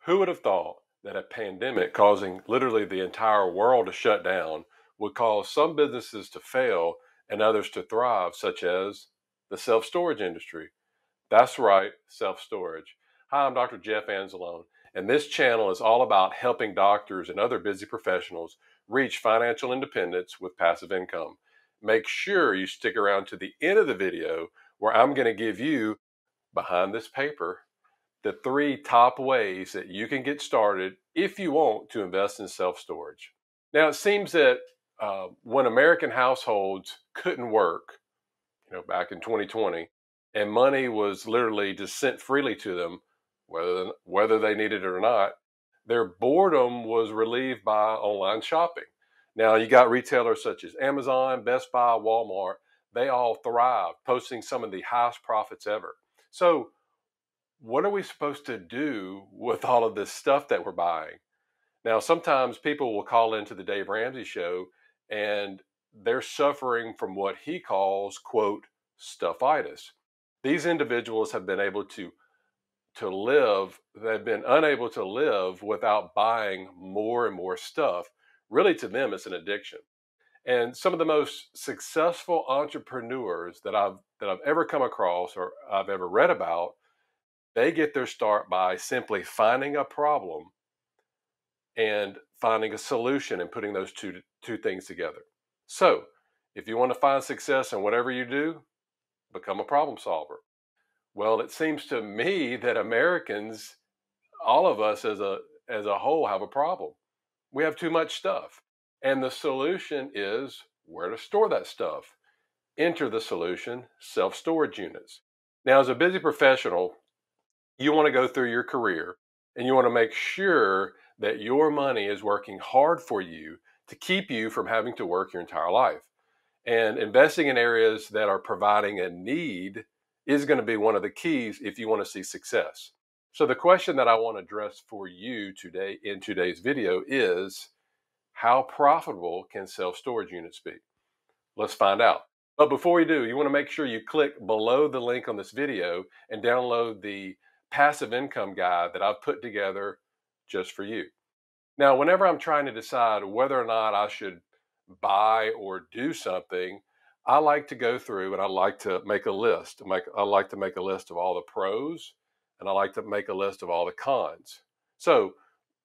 Who would have thought that a pandemic causing literally the entire world to shut down would cause some businesses to fail and others to thrive, such as the self storage industry? That's right, self storage. Hi, I'm Dr. Jeff Anzalone, and this channel is all about helping doctors and other busy professionals reach financial independence with passive income. Make sure you stick around to the end of the video where I'm going to give you, behind this paper, the three top ways that you can get started if you want to invest in self storage. Now, it seems that when American households couldn't work, back in 2020, and money was literally just sent freely to them, whether they needed it or not, their boredom was relieved by online shopping. Now, you got retailers such as Amazon, Best Buy, Walmart. They all thrive, posting some of the highest profits ever. So, what are we supposed to do with all of this stuff that we're buying? Now, sometimes people will call into the Dave Ramsey show and they're suffering from what he calls, quote, stuffitis. These individuals have been able to live, they've been unable to live without buying more and more stuff. Really, to them, it's an addiction. And some of the most successful entrepreneurs that I've ever come across or I've ever read about, they get their start by simply finding a problem and finding a solution and putting those two things together. So, if you want to find success in whatever you do, become a problem solver. Well, it seems to me that Americans, all of us as a whole, have a problem. We have too much stuff. And the solution is where to store that stuff. Enter the solution, self-storage units. Now, as a busy professional, you want to go through your career and you want to make sure that your money is working hard for you to keep you from having to work your entire life. And investing in areas that are providing a need is going to be one of the keys if you want to see success. So the question that I want to address for you today in today's video is, how profitable can self-storage units be? Let's find out. But before we do, you want to make sure you click below the link on this video and download the passive income guide that I've put together just for you. Now, whenever I'm trying to decide whether or not I should buy or do something, I like to go through and I like to make a list. I like to make a list of all the pros and I like to make a list of all the cons. So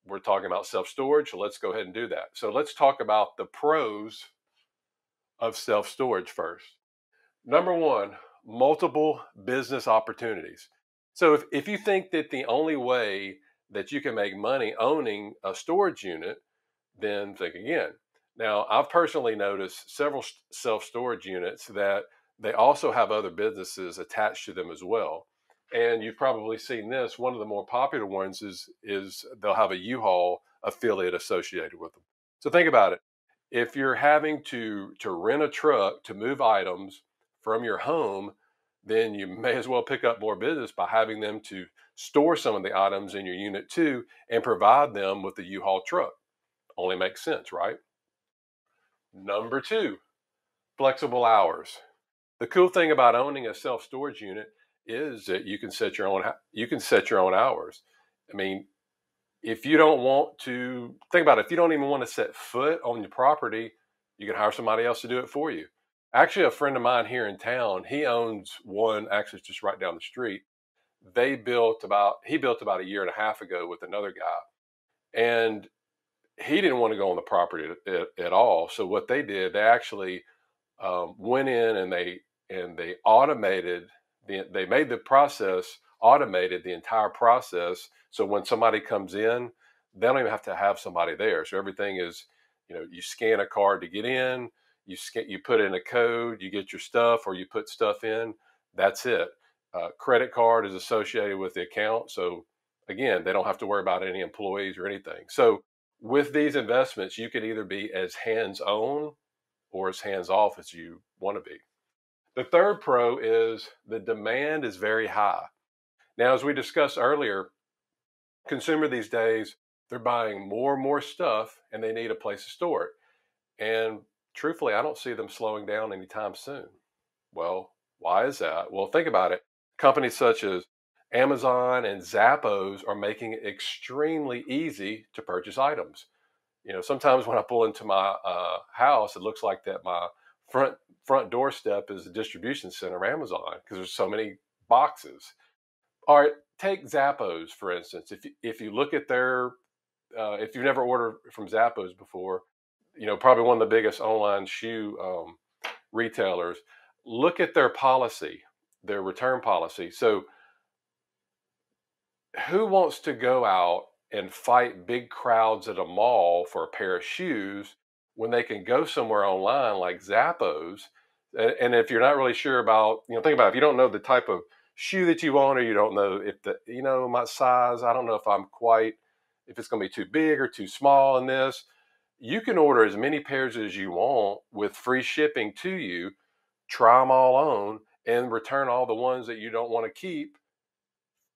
we're talking about self-storage, so let's go ahead and do that. So let's talk about the pros of self-storage first. Number one, multiple business opportunities. So if you think that the only way that you can make money owning a storage unit, then think again. Now, I've personally noticed several self-storage units that they also have other businesses attached to them as well. And you've probably seen this. One of the more popular ones is they'll have a U-Haul affiliate associated with them. So think about it. If you're having to rent a truck to move items from your home, then you may as well pick up more business by having them to store some of the items in your unit too and provide them with the U-Haul truck. Only makes sense, right? Number two, flexible hours. The cool thing about owning a self-storage unit is that you can set your own hours. I mean, if you don't want to, think about it, if you don't even want to set foot on your property, you can hire somebody else to do it for you. Actually, a friend of mine here in town, he owns one, actually it's just right down the street. He built about a year and a half ago with another guy. And he didn't want to go on the property at all. So what they did, they actually went in and they automated, they made the process, automated the entire process. So when somebody comes in, they don't even have to have somebody there. So everything is, you scan a card to get in, you put in a code, you get your stuff, or you put stuff in. That's it. Credit card is associated with the account. So again, they don't have to worry about any employees or anything. So with these investments, you can either be as hands-on or as hands-off as you want to be. The third pro is the demand is very high. Now, as we discussed earlier, consumer these days, they're buying more and more stuff and they need a place to store it. And truthfully, I don't see them slowing down anytime soon. Well, why is that? Well, think about it. Companies such as Amazon and Zappos are making it extremely easy to purchase items. Sometimes when I pull into my house, it looks like that my front front doorstep is a distribution center of Amazon because there's so many boxes. All right, take Zappos for instance. If you look at their if you've never ordered from Zappos before, probably one of the biggest online shoe retailers. Look at their policy, their return policy. So who wants to go out and fight big crowds at a mall for a pair of shoes when they can go somewhere online like Zappos? And if you're not really sure about, think about it, if you don't know the type of shoe that you want, or you don't know if my size, I don't know if if it's going to be too big or too small in this, you can order as many pairs as you want with free shipping to you, try them all on, and return all the ones that you don't want to keep,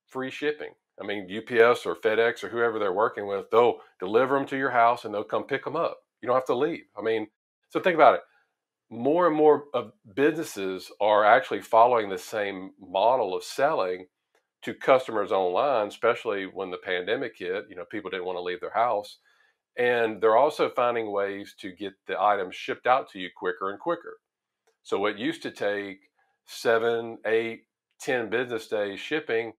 free shipping. I mean, UPS or FedEx or whoever they're working with, they'll deliver them to your house and they'll come pick them up. You don't have to leave. I mean, so think about it. More and more of businesses are actually following the same model of selling to customers online, especially when the pandemic hit. People didn't want to leave their house. And they're also finding ways to get the items shipped out to you quicker and quicker. So what used to take 7, 8, 10 business days shipping,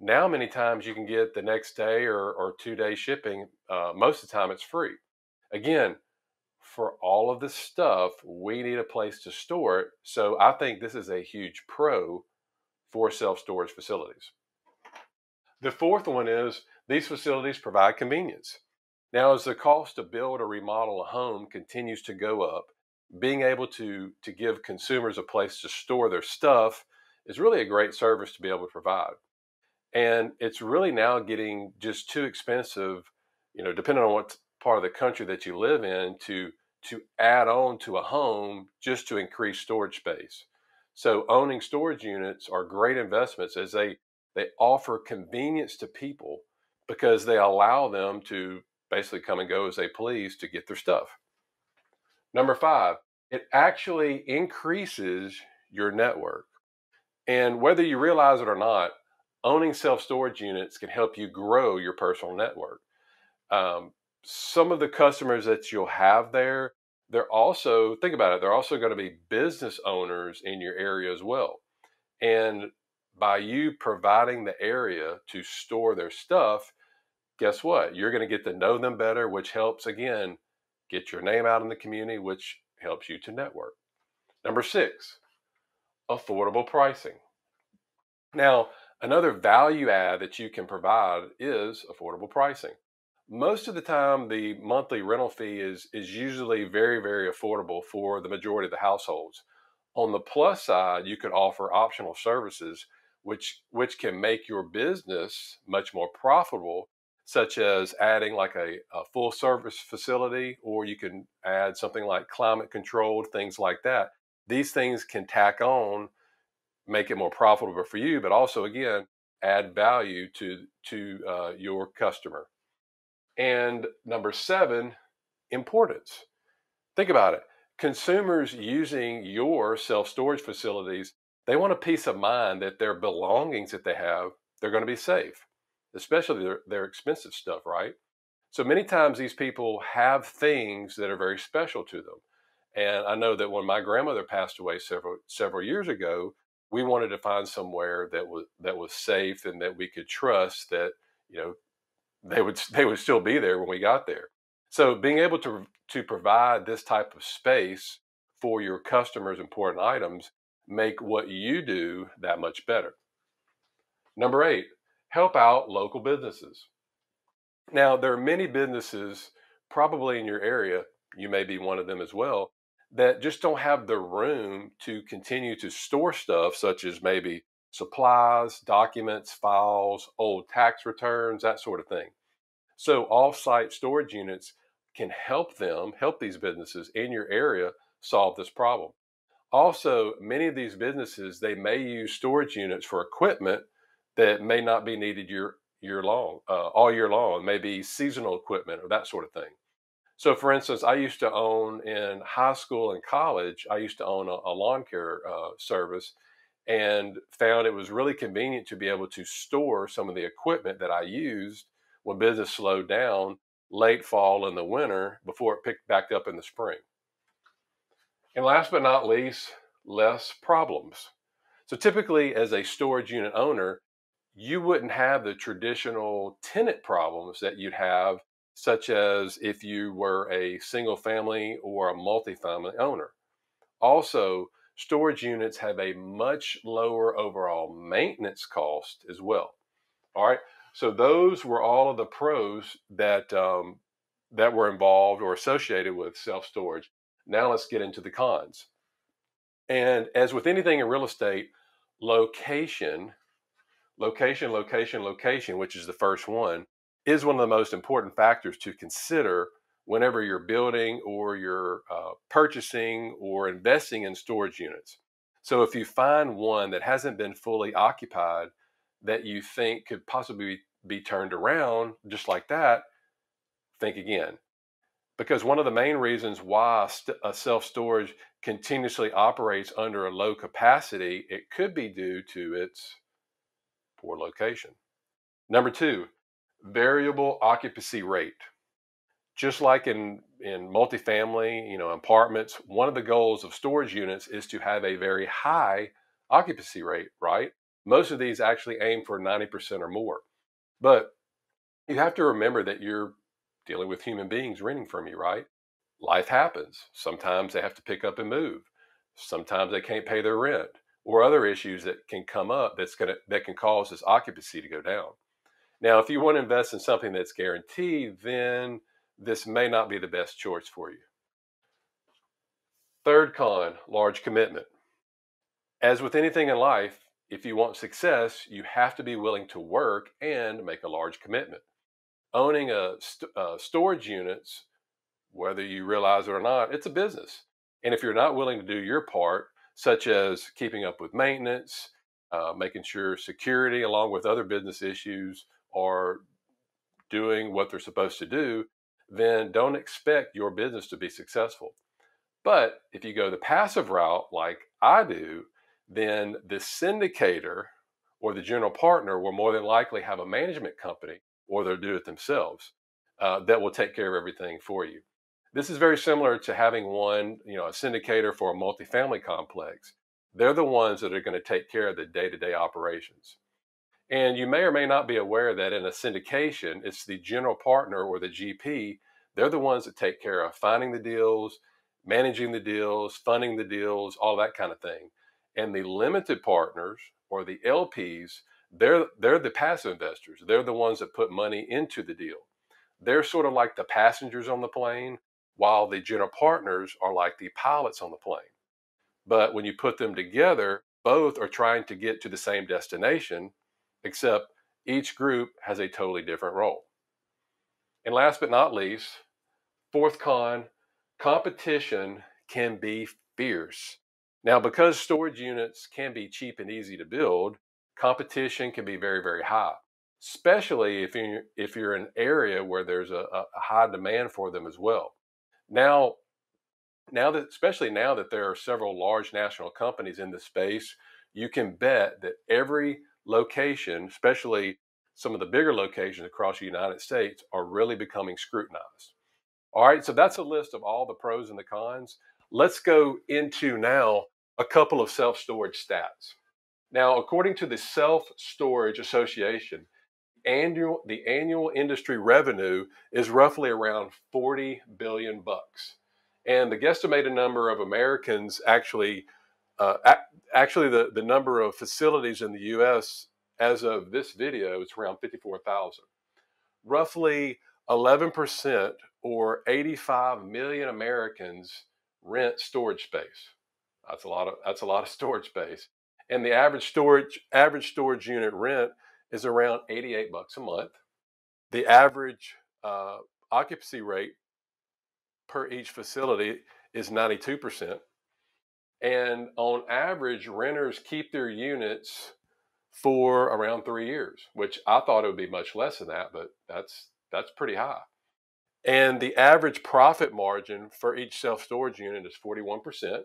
now many times you can get the next day or 2 day shipping. Most of the time it's free. Again, for all of this stuff, we need a place to store it. So I think this is a huge pro for self-storage facilities. The fourth one is these facilities provide convenience. Now, as the cost to build or remodel a home continues to go up, being able to give consumers a place to store their stuff is really a great service to be able to provide. And it's really now getting just too expensive, depending on what part of the country that you live in, to add on to a home just to increase storage space. So owning storage units are great investments as they offer convenience to people because they allow them to basically come and go as they please to get their stuff. Number five, it actually increases your network. And whether you realize it or not, owning self-storage units can help you grow your personal network. Some of the customers that you'll have there, they're also, think about it, they're also going to be business owners in your area as well. And by you providing the area to store their stuff, guess what? You're going to get to know them better, which helps, again, get your name out in the community, which helps you to network. Number six, affordable pricing. Now, another value add that you can provide is affordable pricing. Most of the time, the monthly rental fee is usually very, very affordable for the majority of the households. On the plus side, you could offer optional services which can make your business much more profitable, such as adding like a full service facility, or you can add something like climate controlled, things like that. These things can tack on, make it more profitable for you, but also again add value to your customer. And number seven, importance. Think about it. Consumers using your self storage facilities, they want a peace of mind that their belongings that they have, they're going to be safe, especially their expensive stuff, right? So many times these people have things that are very special to them. And I know that when my grandmother passed away several years ago, we wanted to find somewhere that was safe and that we could trust that you know they would still be there when we got there. So being able to provide this type of space for your customers' important items make what you do that much better. Number eight, help out local businesses. Now, there are many businesses probably in your area, you may be one of them as well, that just don't have the room to continue to store stuff, such as maybe supplies, documents, files, old tax returns, that sort of thing. So, off-site storage units can help these businesses in your area solve this problem. Also, many of these businesses, they may use storage units for equipment that may not be needed all year long, maybe seasonal equipment or that sort of thing. So, for instance, I used to own in high school and college, I used to own a lawn care service. and found it was really convenient to be able to store some of the equipment that I used when business slowed down late fall and the winter before it picked back up in the spring. And last but not least, less problems. So typically, as a storage unit owner, you wouldn't have the traditional tenant problems that you'd have, such as if you were a single family or a multifamily owner. Also, storage units have a much lower overall maintenance cost as well. All right. So those were all of the pros that were involved or associated with self storage. Now let's get into the cons. And as with anything in real estate, location, location, which is the first one, is one of the most important factors to consider whenever you're building or you're purchasing or investing in storage units. So if you find one that hasn't been fully occupied that you think could possibly be turned around just like that, think again. Because one of the main reasons why a self storage continuously operates under a low capacity, it could be due to its poor location. Number two, variable occupancy rate. Just like in multifamily, apartments, one of the goals of storage units is to have a very high occupancy rate, right? Most of these actually aim for 90% or more. But you have to remember that you're dealing with human beings renting from you, right? Life happens. Sometimes they have to pick up and move. Sometimes they can't pay their rent or other issues that can come up that can cause this occupancy to go down. Now, if you want to invest in something that's guaranteed, then this may not be the best choice for you. Third con, large commitment. As with anything in life, if you want success, you have to be willing to work and make a large commitment. Owning storage units, whether you realize it or not, it's a business. And if you're not willing to do your part, such as keeping up with maintenance, making sure security, along with other business issues, are doing what they're supposed to do, then don't expect your business to be successful. But if you go the passive route, like I do, then the syndicator or the general partner will more than likely have a management company, or they'll do it themselves, that will take care of everything for you. This is very similar to having a syndicator for a multifamily complex. They're the ones that are going to take care of the day-to-day operations. And you may or may not be aware that in a syndication, it's the general partner or the GP. They're the ones that take care of finding the deals, managing the deals, funding the deals, all that kind of thing. And the limited partners or the LPs, they're the passive investors. They're the ones that put money into the deal. They're sort of like the passengers on the plane, while the general partners are like the pilots on the plane. But when you put them together, both are trying to get to the same destination, except each group has a totally different role. And last but not least, fourth con, competition can be fierce. Now, because storage units can be cheap and easy to build, competition can be very, very high, especially if you're in an area where there's a high demand for them as well. Now, especially now that there are several large national companies in the space, you can bet that every location, especially some of the bigger locations across the United States, are really becoming scrutinized. All right, so that's a list of all the pros and the cons. Let's go into now a couple of self-storage stats. Now, according to the Self Storage Association, the annual industry revenue is roughly around 40 billion bucks. And the guesstimated number of Americans actually the number of facilities in the US as of this video is around 54,000. Roughly 11% or 85 million Americans rent storage space. That's a lot of storage space. And the average storage unit rent is around 88 bucks a month. The average occupancy rate per each facility is 92%. And on average, renters keep their units for around 3 years, which I thought it would be much less than that, but that's pretty high. And the average profit margin for each self-storage unit is 41%.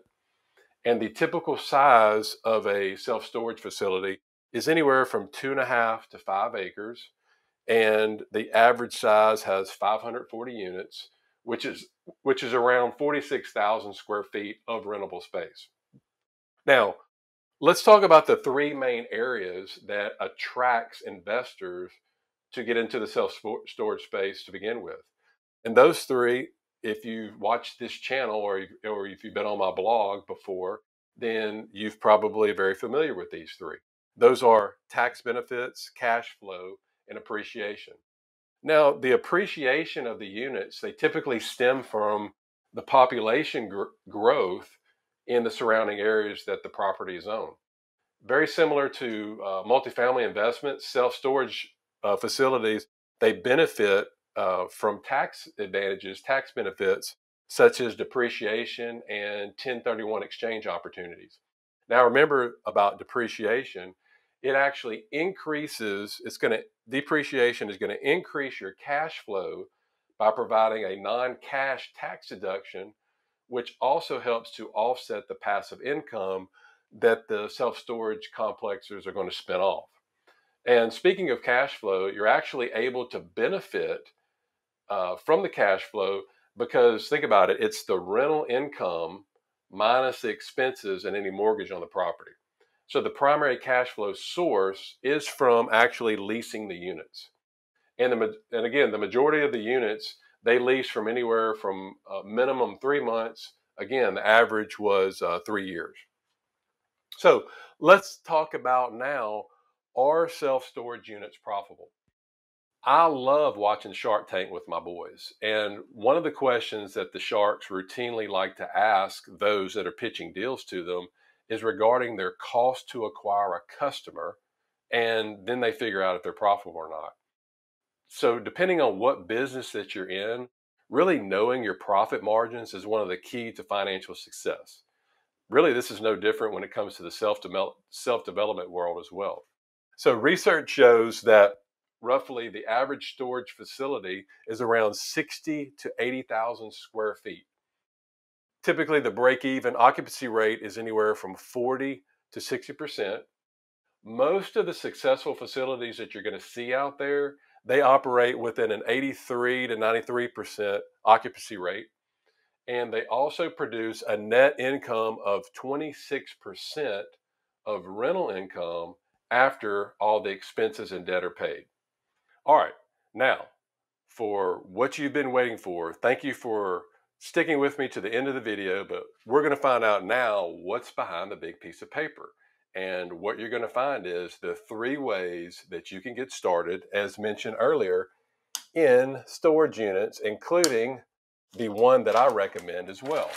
And the typical size of a self-storage facility is anywhere from 2.5 to 5 acres. And the average size has 540 units, which is which is around 46,000 square feet of rentable space. Now, let's talk about the three main areas that attracts investors to get into the self-storage space to begin with. And those three, if you've watched this channel or if you've been on my blog before, then you've probably very familiar with these three. Those are tax benefits, cash flow, and appreciation. Now, the appreciation of the units, they typically stem from the population growth in the surrounding areas that the property is owned. Very similar to multifamily investments, self-storage facilities, they benefit from tax advantages, tax benefits, such as depreciation and 1031 exchange opportunities. Now, remember about depreciation, it actually increases, depreciation is going to increase your cash flow by providing a non-cash tax deduction, which also helps to offset the passive income that the self-storage complexes are going to spin off. And speaking of cash flow, you're actually able to benefit from the cash flow because think about it, it's the rental income minus the expenses and any mortgage on the property. So the primary cash flow source is from actually leasing the units. And again, the majority of the units, they lease from anywhere from minimum 3 months. Again, the average was 3 years. So let's talk about now, are self-storage units profitable? I love watching Shark Tank with my boys. And one of the questions that the sharks routinely like to ask those that are pitching deals to them is regarding their cost to acquire a customer. And then they figure out if they're profitable or not. So depending on what business that you're in, really knowing your profit margins is one of the key to financial success. Really, this is no different when it comes to the self-development world as well. So research shows that roughly the average storage facility is around 60 to 80,000 square feet. Typically, the break-even occupancy rate is anywhere from 40 to 60%. Most of the successful facilities that you're going to see out there, they operate within an 83 to 93% occupancy rate. And they also produce a net income of 26% of rental income after all the expenses and debt are paid. All right, now for what you've been waiting for, thank you for sticking with me to the end of the video, but we're going to find out now what's behind the big piece of paper. And what you're going to find is the three ways that you can get started, as mentioned earlier, in storage units, including the one that I recommend as well.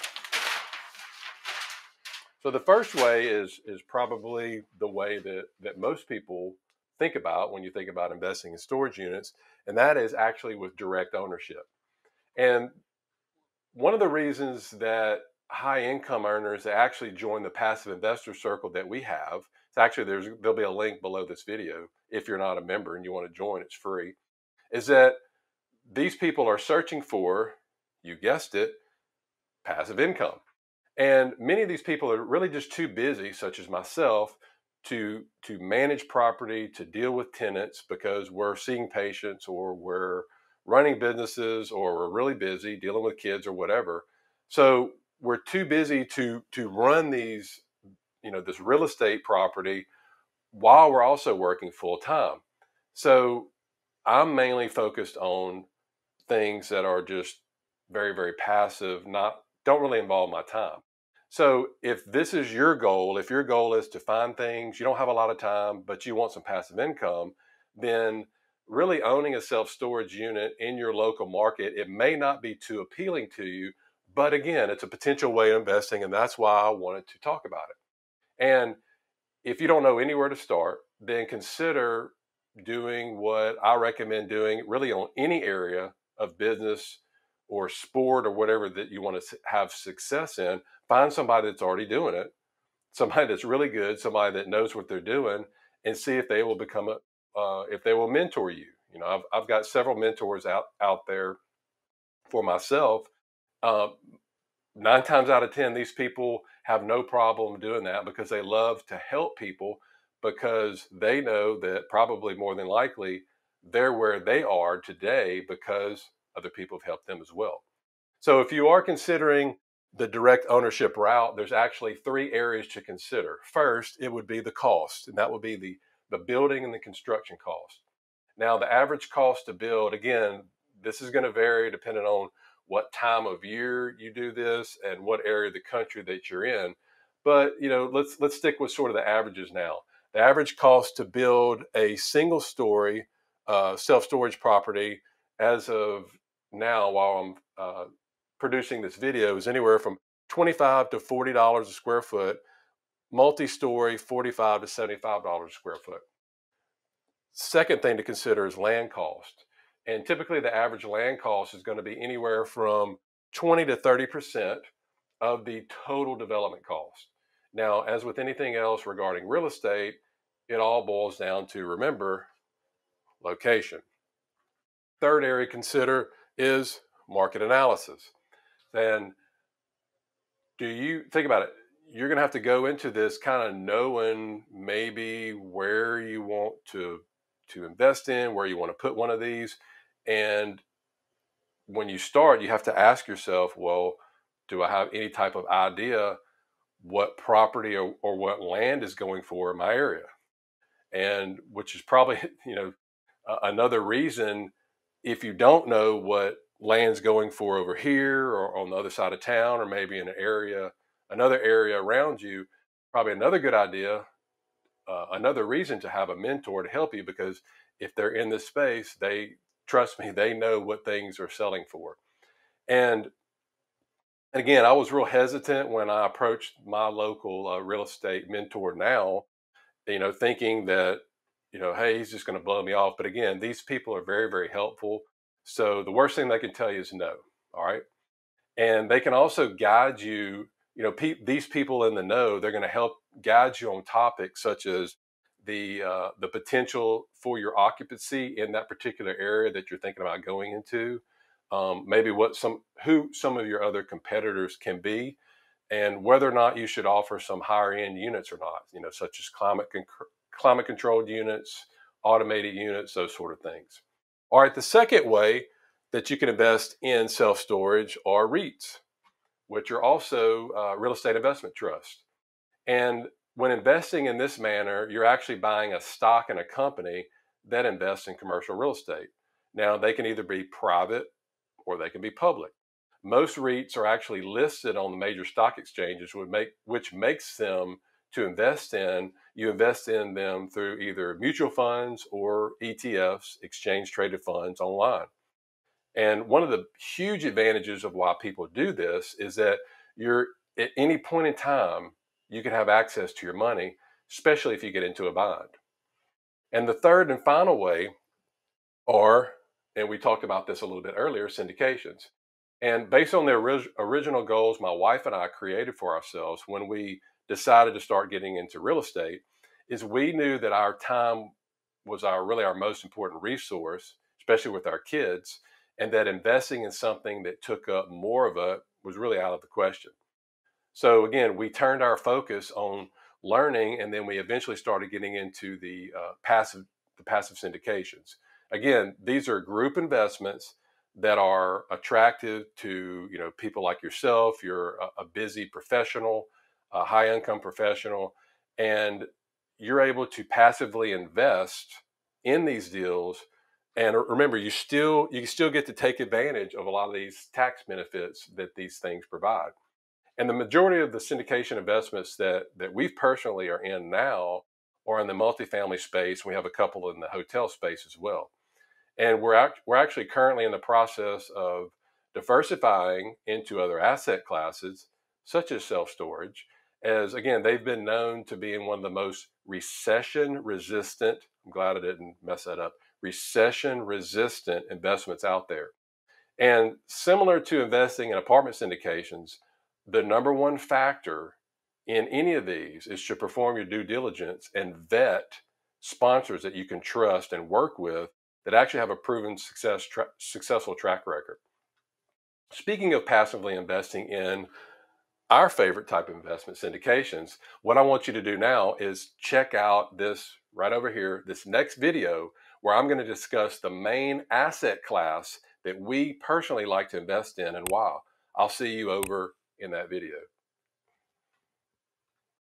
So the first way is probably the way that most people think about when you think about investing in storage units, and that is actually with direct ownership. And one of the reasons that high income earners actually join the passive investor circle that we have, it's actually there'll be a link below this video if you're not a member and you want to join, it's free, is that these people are searching for, you guessed it, passive income. And many of these people are really just too busy, such as myself, to manage property, to deal with tenants because we're seeing patients or we're running businesses or we're really busy dealing with kids or whatever. So we're too busy to run these, this real estate property while we're also working full time. So I'm mainly focused on things that are just very, very passive, don't really involve my time. So if this is your goal, if your goal is to find things, you don't have a lot of time, but you want some passive income, then really owning a self-storage unit in your local market, it may not be too appealing to you, but again, it's a potential way of investing, and that's why I wanted to talk about it. And if you don't know anywhere to start, then consider doing what I recommend doing really on any area of business or sport or whatever that you want to have success in. Find somebody that's already doing it, somebody that's really good, somebody that knows what they're doing, and see if they will if they will mentor you. I've got several mentors out there for myself. 9 times out of 10, these people have no problem doing that because they love to help people, because they know that probably more than likely they're where they are today because other people have helped them as well. So if you are considering the direct ownership route, there's actually three areas to consider. First, it would be the cost, and that would be the building and the construction cost. Now, the average cost to build, again, this is going to vary depending on what time of year you do this and what area of the country that you're in. But let's stick with sort of the averages now. The average cost to build a single story self storage property as of now, while I'm producing this video, is anywhere from $25 to $40 a square foot. Multi-story, $45 to $75 a square foot. Second thing to consider is land cost. And typically the average land cost is going to be anywhere from 20 to 30% of the total development cost. Now, as with anything else regarding real estate, it all boils down to, remember, location. Third area to consider is market analysis. Then do you think about it? You're going to have to go into this kind of knowing maybe where you want to invest in, where you want to put one of these. And when you start, you have to ask yourself, well, do I have any type of idea what property or what land is going for in my area? And which is probably, another reason, if you don't know what land's going for over here or on the other side of town, or maybe in another area around you, probably another good idea, another reason to have a mentor to help you, because if they're in this space, trust me, they know what things are selling for. And again, I was real hesitant when I approached my local real estate mentor now, thinking that, hey, he's just going to blow me off. But again, these people are very, very helpful. So the worst thing they can tell you is no. All right. And they can also guide you. These people in the know, they're going to help guide you on topics such as the potential for your occupancy in that particular area that you're thinking about going into. Maybe who some of your other competitors can be, and whether or not you should offer some higher end units or not, such as climate controlled units, automated units, those sort of things. All right, the second way that you can invest in self storage are REITs, which are also real estate investment trusts. And when investing in this manner, you're actually buying a stock in a company that invests in commercial real estate. Now, they can either be private or they can be public. Most REITs are actually listed on the major stock exchanges, which makes them to invest in. You invest in them through either mutual funds or ETFs, exchange traded funds online. And one of the huge advantages of why people do this is that you're at any point in time, you can have access to your money, especially if you get into a bind. And the third and final way are, and we talked about this a little bit earlier, syndications. And based on the original goals my wife and I created for ourselves when we decided to start getting into real estate, is we knew that our time was really our most important resource, especially with our kids, and that investing in something that took up more of it was really out of the question. So again, we turned our focus on learning, and then we eventually started getting into the passive syndications. Again, these are group investments that are attractive to people like yourself. You're a busy professional, a high income professional, and you're able to passively invest in these deals. And remember, you can still get to take advantage of a lot of these tax benefits that these things provide. And the majority of the syndication investments that we personally are in now are in the multifamily space. We have a couple in the hotel space as well. And we're actually currently in the process of diversifying into other asset classes, such as self-storage, as again, they've been known to be in one of the most recession-resistant, I'm glad I didn't mess that up, recession-resistant investments out there. And similar to investing in apartment syndications, the number one factor in any of these is to perform your due diligence and vet sponsors that you can trust and work with that actually have a proven successful track record. Speaking of passively investing in our favorite type of investment, syndications, what I want you to do now is check out this right over here, this next video, where I'm going to discuss the main asset class that we personally like to invest in and why. I'll see you over in that video.